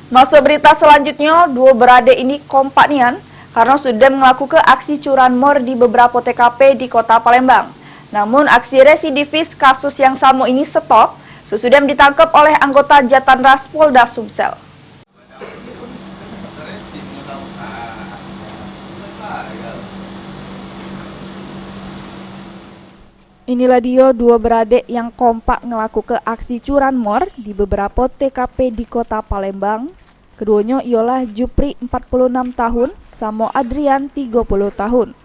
Masuk berita selanjutnya, dua beradik ini kompak nian karena sudah melakukan aksi curanmor di beberapa TKP di kota Palembang. Namun aksi residivis kasus yang sama ini stop sesudah ditangkap oleh anggota Jatanras Polda Sumsel. Inilah dia dua beradik yang kompak ngelakukan aksi curanmor di beberapa TKP di kota Palembang. Keduanya ialah Jupri 46 tahun sama Adrian 30 tahun.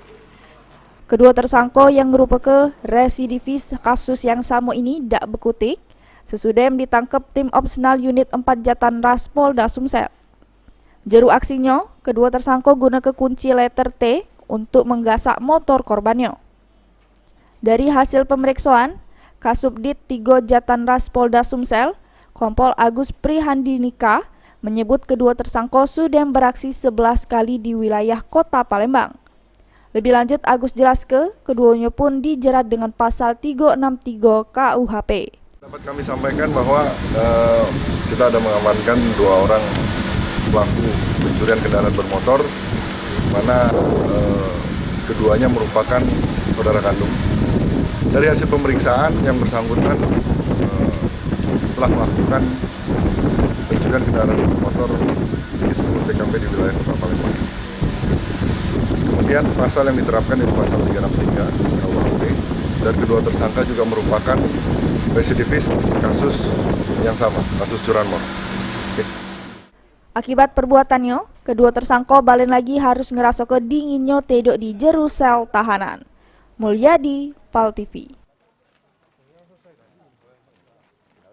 Kedua tersangka yang merupakan residivis kasus yang sama ini dak berkutik sesudah ditangkap tim opsional unit 4 Jatanras Polda Sumsel. Jeru aksinya, kedua tersangka guna kunci letter T untuk menggasak motor korbannya. Dari hasil pemeriksaan, Kasubdit 3 Jatanras Polda Sumsel, Kompol Agus Prihandinika, menyebut kedua tersangka sudah beraksi 11 kali di wilayah kota Palembang. Lebih lanjut, Agus jelaskan, keduanya pun dijerat dengan pasal 363 KUHP. Dapat kami sampaikan bahwa kita ada mengamankan 2 orang pelaku pencurian kendaraan bermotor, mana keduanya merupakan saudara kandung. Dari hasil pemeriksaan yang bersangkutan telah melakukan pencurian kendaraan bermotor di 10 TKP di wilayah kota Palembang. Kemudian pasal yang diterapkan itu pasal 363 KUHP, dan kedua tersangka juga merupakan residivis kasus yang sama, kasus curanmor. Akibat perbuatannya, kedua tersangka balen lagi harus ngerasa kedinginnya tedok di jeru sel tahanan. Mulyadi, PAL TV.